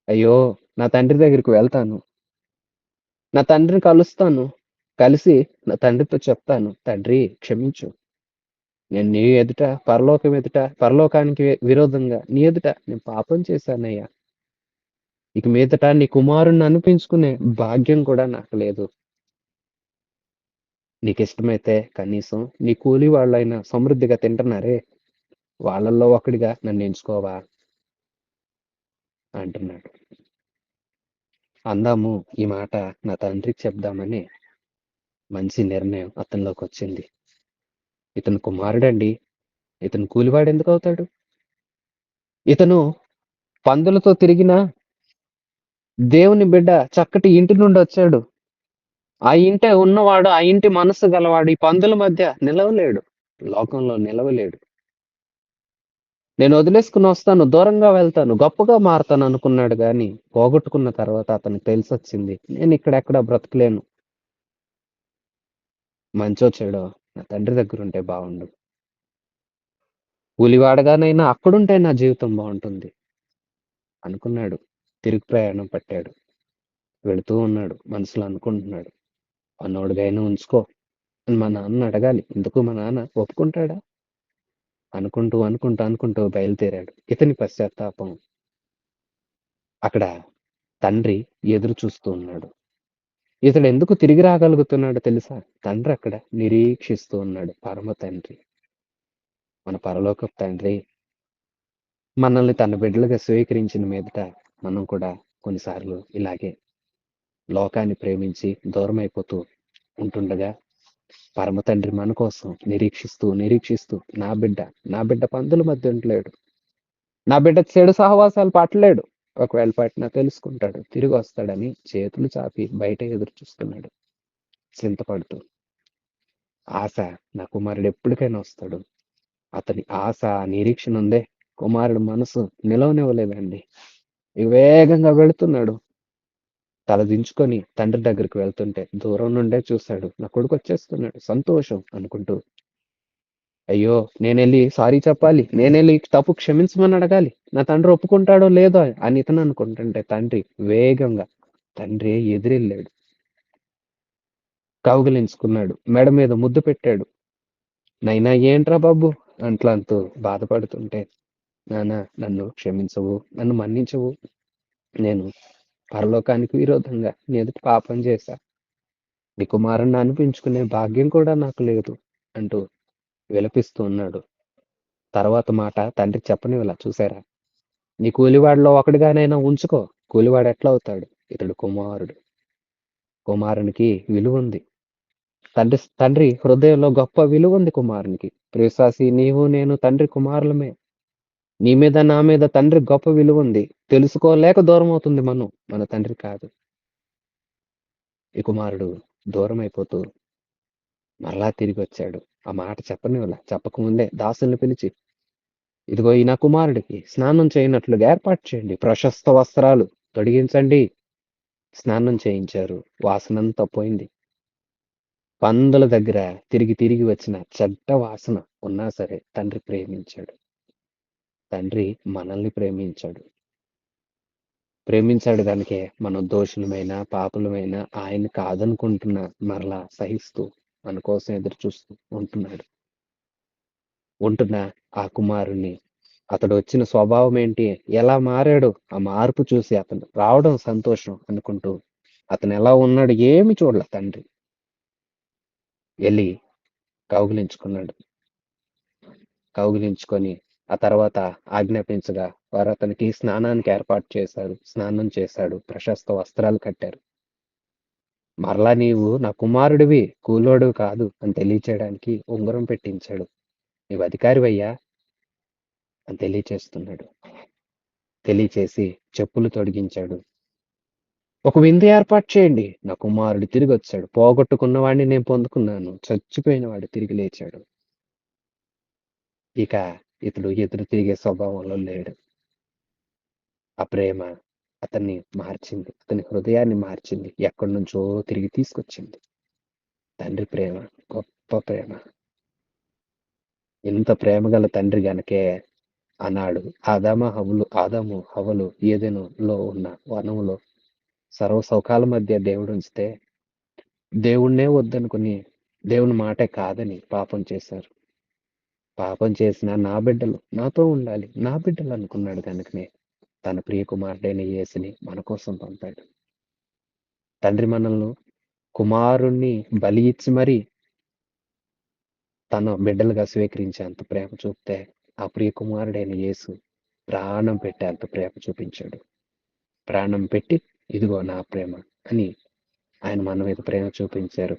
అయ్యో! నా తండ్రి దగ్గరికి వెళ్తాను. నా తండ్రిని కలుస్తాను. కలిసి నా తండ్రితో చెప్తాను, తండ్రి క్షమించు. నేను నీ ఎదుట, పరలోకం ఎదుట, పరలోకానికి విరోధంగా నీ ఎదుట నేను పాపం చేశానయ్యా. ఇక మీదట నీ కుమారుణ్ణి అనిపించుకునే భాగ్యం కూడా నాకు లేదు. నీకిష్టమైతే కనీసం నీ కూలి వాళ్ళైనా సమృద్ధిగా తింటున్నారే, వాళ్ళల్లో ఒకడిగా నన్ను ఎంచుకోవా అంటున్నాడు. అందాము ఈ మాట నా తండ్రికి చెప్దామని మంచి నిర్ణయం అతనిలోకొచ్చింది. ఇతను కుమారుడండి. ఇతను కూలివాడెందుకు అవుతాడు? ఇతను పందులతో తిరిగిన దేవుని బిడ్డ చక్కటి ఇంటి నుండొచ్చాడు. ఆ ఇంటే ఉన్నవాడు, ఆ ఇంటి మనస్సు గలవాడు ఈ పందుల మధ్య నిలవలేడు. లోకంలో నిలవలేడు. నేను వదిలేసుకొని వస్తాను, దూరంగా వెళ్తాను, గొప్పగా మారతాను అనుకున్నాడు గాని, పోగొట్టుకున్న తర్వాత అతనికి తెలిసొచ్చింది. నేనిక్కడెక్కడ బ్రతకలేను. మంచో చెడో నా తండ్రి దగ్గరుంటే బావుండు. కూలివాడగానైనా అక్కడుంటే నా జీవితం బావుంటుంది అనుకున్నాడు. తిరుగు ప్రయాణం పట్టాడు. వెళుతూ ఉన్నాడు. మనసులో అనుకుంటున్నాడు. పనోడిగైనా ఉంచుకో అని మా నాన్నని అడగాలి. ఎందుకు మా నాన్న ఒప్పుకుంటాడా? అనుకుంటూ బయలుదేరాడు. ఇతని పశ్చాత్తాపం అక్కడ తండ్రి ఎదురు చూస్తూ ఉన్నాడు. ఇతడెందుకు తిరిగి రాగలుగుతున్నాడో తెలుసా? తండ్రక్కడ నిరీక్షిస్తూ ఉన్నాడు. పరమ తండ్రి. మన పరలోకపు తండ్రి మనల్ని తన బిడ్డలుగా స్వీకరించిన మీదట మనం కూడా కొన్నిసార్లు ఇలాగే లోకాన్ని ప్రేమించి దూరమైపోతూ ఉంటుండగా పరమ తండ్రి మన కోసం నిరీక్షిస్తూ నా బిడ్డ పందుల మధ్య ఉండలేడు. నా బిడ్డ చెడు సహవాసాలు పట్టలేడు. ఒకవేళ పట్టినా తెలుసుకుంటాడు. తిరిగి వస్తాడని చేతులు చాపి బయట ఎదురు చూస్తున్నాడు. చింతపడుతూ. ఆశ నా కుమారుడు ఎప్పటికైనా వస్తాడు. అతని ఆశ, నిరీక్షణ ఉందే. కుమారుడు మనసు నిలవనివ్వలేదండి. ఇక వేగంగా వెళుతున్నాడు. తలదించుకొని తండ్రి దగ్గరికి వెళ్తుంటే దూరం నుండే చూశాడు. నా కొడుకు వచ్చేస్తున్నాడు. సంతోషం అనుకుంటూ అయ్యో! నేనెళ్ళి సారీ చెప్పాలి. నేనెళ్ళి తప్పు క్షమించమని అడగాలి. నా తండ్రి ఒప్పుకుంటాడో లేదో అని ఇతను అనుకుంటుంటే వేగంగా తండ్రి ఎదురెళ్ళాడు. కౌగిలించుకున్నాడు. మెడ మీద ముద్దు పెట్టాడు. "నైనా ఏంట్రా బాబు" అంటూ బాధపడుతుంటే, "నాన్న నన్ను క్షమించవు. నన్ను మన్నించవు. నేను పరలోకానికి విరోధంగా నీ ఎదుట పాపం చేశా. నీ కుమారుడిని అనిపించుకునే భాగ్యం కూడా నాకు లేదు" అంటూ విలపిస్తూ ఉన్నాడు. తర్వాత మాట తండ్రికి చెప్పనివ్వలా చూసారా? నీ కూలివాడిలో ఒకడిగానైనా ఉంచుకో. కూలివాడు ఎట్లా అవుతాడు? ఇతడు కుమారుడు. కుమారునికి విలువుంది. తండ్రి హృదయంలో గొప్ప విలువుంది కుమారునికి. ప్రియవిశ్వాసి నీవు నేను తండ్రి కుమారులమే. నీ మీద నా మీద తండ్రి గొప్ప విలువుంది. తెలుసుకోలేక దూరమవుతుంది మనం. మన తండ్రి కాదు. ఈ కుమారుడు దూరమైపోతూ మరలా తిరిగొచ్చాడు. ఆ మాట చెప్పనివ్వలా. చెప్పకముందే దాసుల్ని పిలిచి ఇదిగో ఈ నా కుమారుడికి స్నానం చేయనట్లుగా ఏర్పాటు చేయండి. ప్రశస్త వస్త్రాలు తొడిగించండి. స్నానం చేయించారు. వాసనంతా పోయింది. పందుల దగ్గర తిరిగి వచ్చిన చెడ్డ వాసన ఉన్నా సరే తండ్రి ప్రేమించాడు. తండ్రి మనల్ని ప్రేమించాడు. ప్రేమించాడు గనుకే మనం దోషులమైన, పాపులమైన ఆయన్ని కాదనుకుంటున్నా మరలా సహిస్తూ మన కోసం ఎదురు చూస్తూ ఉంటున్న ఆ కుమారుణ్ణి అతడు వచ్చిన స్వభావం ఏంటి? ఎలా మారాడు? ఆ మార్పు చూసి అతను రావడం సంతోషం అనుకుంటూ అతను ఎలా ఉన్నాడు? ఏమి చూడలే తండ్రి. ఎళ్లి కౌగిలించుకున్నాడు. కౌగిలించుకొని ఆ తర్వాత ఆజ్ఞాపించగా వారు అతనికి స్నానానికి ఏర్పాటు చేశారు. స్నానం చేశాడు. ప్రశస్త వస్త్రాలు కట్టారు. మరలా నీవు నా కుమారుడివి, కూలోడివి కాదు అని తెలియచేయడానికి ఉంగరం పెట్టించాడు. నీవు అధికారివయ్యా అని తెలియచేస్తున్నాడు. తెలియచేసి చెప్పులు తొడిగించాడు. ఒక విందు ఏర్పాటు చేయండి. నా కుమారుడు తిరిగొచ్చాడు. పోగొట్టుకున్న వాడిని నేను పొందుకున్నాను. చచ్చిపోయిన వాడు తిరిగి లేచాడు. ఇక ఇతడు ఎదురు తిరిగే స్వభావంలో లేడు. ఆ ప్రేమ అతన్ని మార్చింది. అతని హృదయాన్ని మార్చింది. ఎక్కడి నుంచో తిరిగి తీసుకొచ్చింది. తండ్రి ప్రేమ గొప్ప ప్రేమ. ఇంత ప్రేమ గల తండ్రి గనకే ఆనాడు ఆదాము హవ్వలు ఏదెనులో ఉన్న వనములో సర్వ సౌఖాల మధ్య దేవుడుంచితే దేవుడినే వద్దనుకుని దేవుని మాటే కాదని పాపం చేశారు. పాపం చేసిన నా బిడ్డలు నాతో ఉండాలి. నా బిడ్డలు అనుకున్నాడు గనుకనే తన ప్రియ కుమారుడైన యేసుని మన కోసం పంపాడు. తండ్రి మనల్ని కుమారుణ్ణి బలి ఇచ్చి మరి తన బిడ్డలుగా స్వీకరించేంత ప్రేమ చూపితే, ఆ ప్రియ కుమారుడైన యేసు ప్రాణం పెట్టేంత ప్రేమ చూపించాడు. ప్రాణం పెట్టి ఇదిగో నా ప్రేమ అని ఆయన మన మీద ప్రేమ చూపించారు.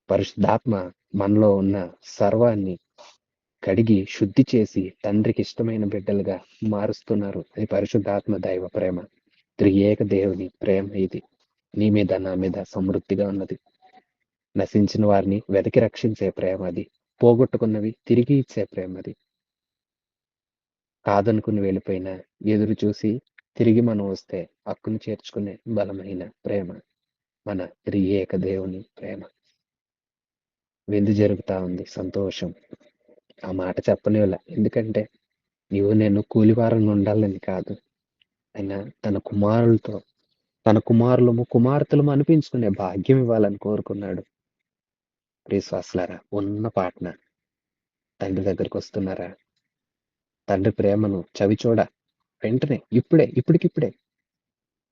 పరిశుద్ధాత్మ మనలో ఉన్న సర్వాన్ని కడిగి శుద్ధి చేసి తండ్రికి ఇష్టమైన బిడ్డలుగా మారుస్తున్నారు. అది పరిశుద్ధాత్మ దైవ ప్రేమ. త్రియేక దేవుని ప్రేమ ఇది. నీ మీద నా మీద సమృద్ధిగా ఉన్నది. నశించిన వారిని వెతికి రక్షించే ప్రేమ అది. పోగొట్టుకున్నవి తిరిగి ఇచ్చే ప్రేమ అది. కాదనుకుని వెళ్ళిపోయినా ఎదురు చూసి తిరిగి మనం వస్తే హక్కును చేర్చుకునే బలమైన ప్రేమ మన త్రియేక దేవుని ప్రేమ. విందు జరుగుతా ఉంది, సంతోషం. ఆ మాట చెప్పలేవులా, ఎందుకంటే నీవు నేను కూలివారంగా ఉండాలని కాదు. ఆయన తన కుమారులము కుమార్తెలము అనిపించుకునే భాగ్యం ఇవ్వాలని కోరుకున్నాడు. విశ్వాసులారా, ఉన్న పాటన తండ్రి దగ్గరికి వస్తున్నారా? తండ్రి ప్రేమను చవిచూడ వెంటనే ఇప్పటికిప్పుడే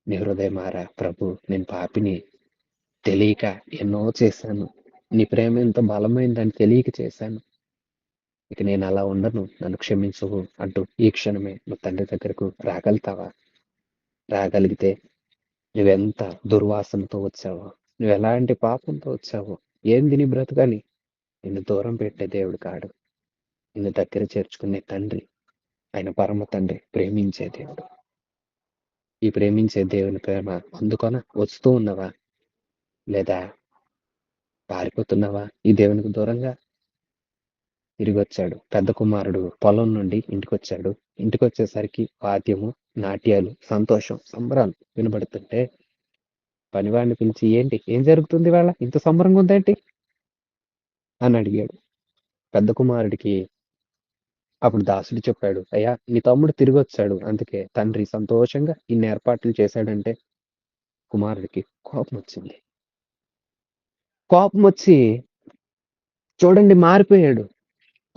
నీ హృదయమారా, ప్రభు నేను పాపిని, తెలియక ఎన్నో చేశాను, నీ ప్రేమ ఎంత బలమైందని తెలియక చేశాను, ఇక నేను అలా ఉండను, నన్ను క్షమించు అంటూ ఈ క్షణమే నువ్వు తండ్రి దగ్గరకు రాగలుగుతావా? రాగలిగితే నువ్వెంత దుర్వాసనతో వచ్చావో, నువ్వు ఎలాంటి పాపంతో వచ్చావో, ఏంది నీ బ్రతుకని నిన్ను దూరం పెట్టే దేవుడు కాడు. నిన్ను దగ్గర చేర్చుకునే తండ్రి, ఆయన పరమ తండ్రి, ప్రేమించే దేవుడు. ఈ ప్రేమించే దేవుని ప్రేమ అందుకొన వస్తూ ఉన్నవా, లేదా పారిపోతున్నావా ఈ దేవునికి దూరంగా? తిరిగి వచ్చాడు పెద్ద కుమారుడు, పొలం నుండి ఇంటికొచ్చాడు. ఇంటికొచ్చేసరికి వాద్యము, నాట్యాలు, సంతోషం, సంబరాలు వినబడుతుంటే పనివాడిని పిలిచి, ఏం జరుగుతుంది వాళ్ళ, ఇంత సంబరంగా ఉందేంటి అని అడిగాడు. పెద్ద కుమారుడికి అప్పుడు దాసుడు చెప్పాడు, అయ్యా నీ తమ్ముడు తిరిగి వచ్చాడు, అందుకే తండ్రి సంతోషంగా ఇన్ని ఏర్పాట్లు చేశాడంటే కుమారుడికి కోపం వచ్చింది. కోపం వచ్చి చూడండి మారిపోయాడు.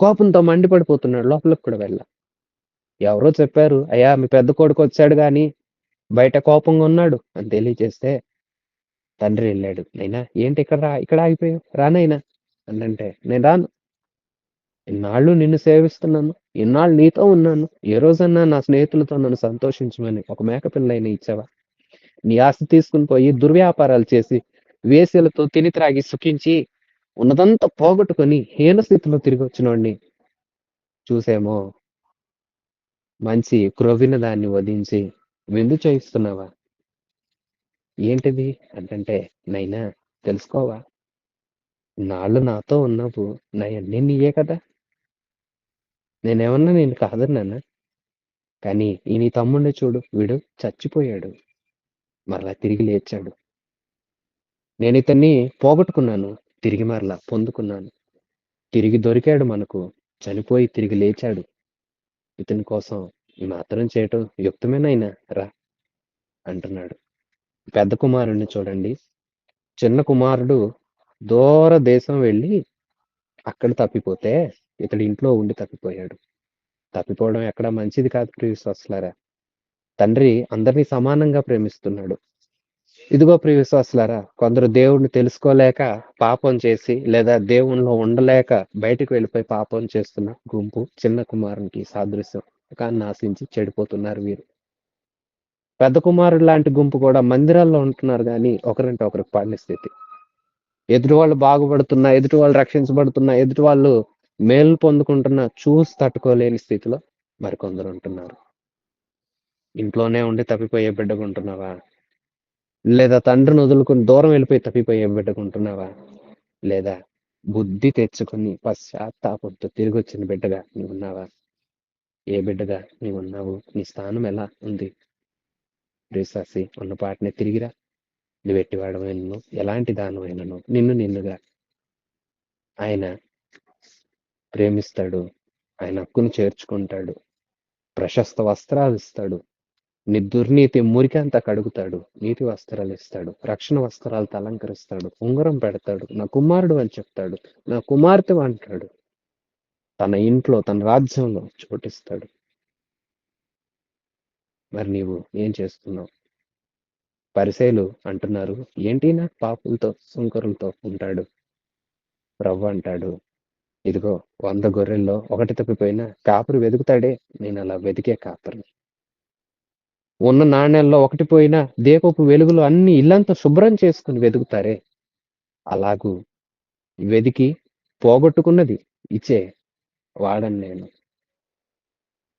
కోపంతో మండిపడిపోతున్నాడు. లోపలికి కూడా వెళ్ళ. ఎవరో చెప్పారు, అయ్యా మీ పెద్ద కొడుకు వచ్చాడు గాని బయట కోపంగా ఉన్నాడు అని తెలియజేస్తే తండ్రి వెళ్ళాడు. నైనా ఏంటి ఇక్కడ ఆగిపోయావు, రానైనా అంటే నేను రాను, ఇన్నాళ్ళు నిన్ను సేవిస్తున్నాను, ఇన్నాళ్ళు నీతో ఉన్నాను, ఏ రోజన్నా నా స్నేహితులతో నన్ను సంతోషించమని ఒక మేకపిల్లైనా ఇచ్చావా? నీ ఆస్తి తీసుకుని పోయి దుర్వ్యాపారాలు చేసి వేశ్యలతో తిని త్రాగి సుఖించి ఉన్నదంతా పోగొట్టుకొని హీన స్థితిలో తిరిగి వచ్చినోడిని చూసేమో మంచి క్రొవ్విన దాన్ని వధించి విందు చేయిస్తున్నావా? ఏంటిది అంటే, నైనా తెలుసుకోవా, నాళ్ళు నాతో ఉన్నావు, అన్నీ నీయే కదా, నేనేమన్నా నేను కాదన్నానా? కానీ ఈ నీ తమ్ముడిని చూడు, వీడు చచ్చిపోయాడు, మరలా తిరిగి లేచాడు. నేను ఇతన్ని పోగొట్టుకున్నాను, తిరిగి మరలా పొందుకున్నాను, తిరిగి దొరికాడు మనకు, చనిపోయి తిరిగి లేచాడు. ఇతని కోసం ఈ మాత్రం చేయటం యుక్తమేనైనా, రా అంటున్నాడు. పెద్ద కుమారుణ్ణి చూడండి, చిన్న కుమారుడు దూర దేశం వెళ్ళి అక్కడ తప్పిపోతే ఇతడు ఇంట్లో ఉండి తప్పిపోయాడు. తప్పిపోవడం ఎక్కడ మంచిది కాదు ప్రియ విశ్వాసులారా. తండ్రి అందరినీ సమానంగా ప్రేమిస్తున్నాడు. ఇదిగో ప్రియ విశ్వాసులారా, కొందరు దేవుణ్ణి తెలుసుకోలేక పాపం చేసి, లేదా దేవునిలో ఉండలేక బయటికి వెళ్ళిపోయి పాపం చేస్తున్న గుంపు చిన్న కుమారునికి సాదృశ్యం. కానీ నాశించి చెడిపోతున్నారు వీరు. పెద్ద కుమారుడు లాంటి గుంపు కూడా మందిరాల్లో ఉంటున్నారు కానీ ఒకరంటే ఒకరికి పడిన స్థితి. ఎదుటి వాళ్ళు బాగుపడుతున్నా, ఎదుటి వాళ్ళు రక్షించబడుతున్నా, ఎదుటి వాళ్ళు మేలు పొందుకుంటున్నా చూసి తట్టుకోలేని స్థితిలో మరికొందరు ఉంటున్నారు. ఇంట్లోనే ఉండి తప్పిపోయే బిడ్డకుంటున్నావా? లేదా తండ్రిని వదులుకుని దూరం వెళ్ళిపోయి తప్పిపోయే బిడ్డకుంటున్నావా? లేదా బుద్ధి తెచ్చుకుని పశ్చాత్తాపంతో తిరిగి వచ్చిన బిడ్డగా నీవున్నావా? ఏ బిడ్డగా నీవున్నావు? నీ స్థానం ఎలా ఉంది? రీసాసి ఉన్న పాటనే తిరిగిరా. నువ్వు ఎట్టివాడమైనను, ఎలాంటి దానమైనను నిన్నుగా ఆయన ప్రేమిస్తాడు. ఆయన హక్కును చేర్చుకుంటాడు. ప్రశస్త వస్త్రాలు ఇస్తాడు. నీ దుర్నీతి మురికంతా కడుగుతాడు. నీతి వస్త్రాలు ఇస్తాడు. రక్షణ వస్త్రాలతో అలంకరిస్తాడు. ఉంగరం పెడతాడు. నా కుమారుడు అని చెప్తాడు. నా కుమార్తె అంటాడు. తన ఇంట్లో, తన రాజ్యంలో చోటిస్తాడు. మరి నీవు ఏం చేస్తున్నావు? పరిసయ్యులు అంటున్నారు, ఏంటినా పాపులతో సుంకరులతో ఉంటాడు. ప్రభు అంటాడు, ఇదిగో 100 గొర్రెల్లో ఒకటి తప్పిపోయినా కాపరి వెతుకుతాడే, నేను అలా వెతికే కాపరిని. ఉన్న నాణేల్లో ఒకటి పోయినా దీపపు వెలుగులో అన్ని ఇల్లంతా శుభ్రం చేసుకుని వెతుకుతారే, అలాగూ వెదికి పోగొట్టుకున్నది ఇచ్చే వాడని నేను.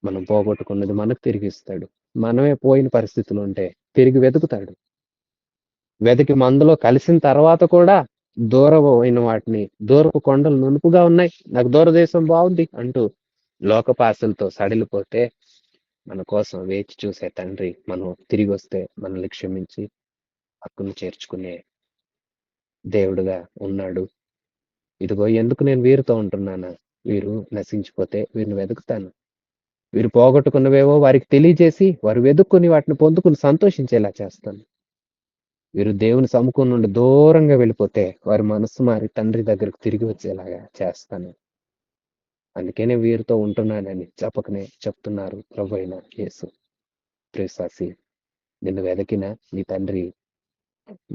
మనం పోగొట్టుకున్నది మనకు తిరిగిస్తాడు. మనమే పోయిన పరిస్థితులు ఉంటే తిరిగి వెతుకుతాడు. వెతికి మందులో కలిసిన తర్వాత కూడా దూరమైన వాటిని, దూరపు కొండలు నునుపుగా ఉన్నాయి, నాకు దూరదేశం బాగుంది అంటూ లోకపాశలతో సడిలిపోతే మన కోసం వేచి చూసే తండ్రి మనం తిరిగి వస్తే మనల్ని క్షమించి హక్కును చేర్చుకునే దేవుడుగా ఉన్నాడు. ఇదిగో ఎందుకు నేను వీరితో ఉంటున్నానా? వీరు నశించిపోతే వీరిని వెతుకుతాను. వీరు పోగొట్టుకున్నవేవో వారికి తెలియజేసి వారు వెతుక్కుని వాటిని పొందుకుని సంతోషించేలా చేస్తాను. వీరు దేవుని సముఖం నుండి దూరంగా వెళ్ళిపోతే వారి మనస్సు మారి తండ్రి దగ్గరకు తిరిగి వచ్చేలాగా చేస్తాను. అందుకనే వీరితో ఉంటున్నానని చెప్పకనే చెప్తున్నారు ప్రభు అయిన యేసు. ప్రియసాసి, నిన్ను వెతికిన నీ తండ్రి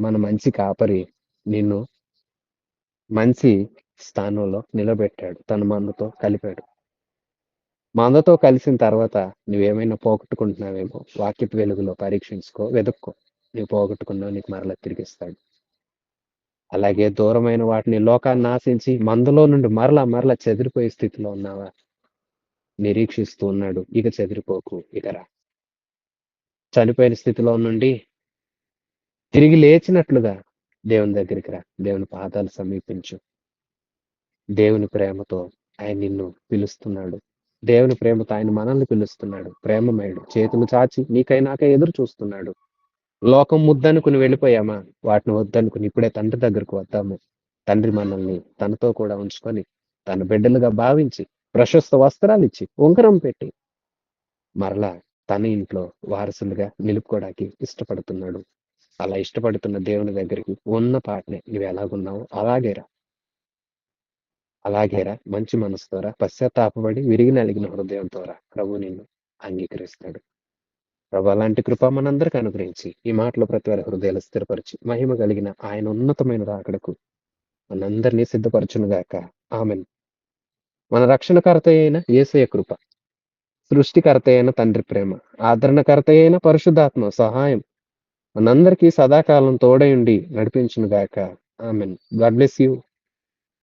మన మంచి కాపరి నిన్ను మంచి స్థానంలో నిలబెట్టాడు. తన మందతో కలిపాడు. మందతో కలిసిన తర్వాత నువ్వేమైనా పోగొట్టుకుంటున్నావేమో వాక్యపు వెలుగులో పరీక్షించుకో, వెతుక్కో. నువ్వు పోగొట్టుకున్నావు, నీకు మరలా తిరిగిస్తాడు. అలాగే దూరమైన వాటిని లోకాన్ని ఆశించి మందలో నుండి మరలా చెదిరిపోయే స్థితిలో ఉన్నావా? నిరీక్షిస్తూ ఉన్నాడు. ఇక చెదిరిపోకు, ఇక రా. చనిపోయిన స్థితిలో నుండి తిరిగి లేచినట్లుగా దేవుని దగ్గరికి రా. దేవుని పాదాలు సమీపించు. దేవుని ప్రేమతో ఆయన నిన్ను పిలుస్తున్నాడు. దేవుని ప్రేమతో ఆయన మనల్ని పిలుస్తున్నాడు. ప్రేమమయుడు, చేతులు చాచి నీకై నాకై ఎదురు చూస్తున్నాడు. లోకం ముద్దనుకుని వెళ్ళిపోయామా? వాటిని వద్దనుకుని ఇప్పుడే తండ్రి దగ్గరకు వద్దాము. తండ్రి మనల్ని తనతో కూడా ఉంచుకొని తన బిడ్డలుగా భావించి ప్రశస్త వస్త్రాలు ఇచ్చి ఉంగరం పెట్టి మరలా తన ఇంట్లో వారసులుగా నిలుపుకోవడానికి ఇష్టపడుతున్నాడు. అలా ఇష్టపడుతున్న దేవుని దగ్గరికి ఉన్న పాటనే నువ్వు ఎలాగున్నావో అలాగేరా మంచి మనసుతోరా, పశ్చాత్తాపపడి విరిగి నలిగిన హృదయంతోరా ప్రభు నిన్ను అంగీకరిస్తాడు. ప్రభు అలాంటి కృప మనందరికి అనుగ్రహించి ఈ మాటలో ప్రతి వారి హృదయాలు స్థిరపరిచి మహిమ కలిగిన ఆయన ఉన్నతమైన రాకడకు మనందరినీ సిద్ధపరచునుగాక. ఆమెన్. మన రక్షణకర్త అయిన యేసయ్య కృప, సృష్టికర్త అయిన తండ్రి ప్రేమ, ఆదరణకర్త అయిన పరిశుద్ధాత్మ సహాయం మనందరికీ సదాకాలం తోడయుండి నడిపించునుగాక. ఆమెన్. God bless you.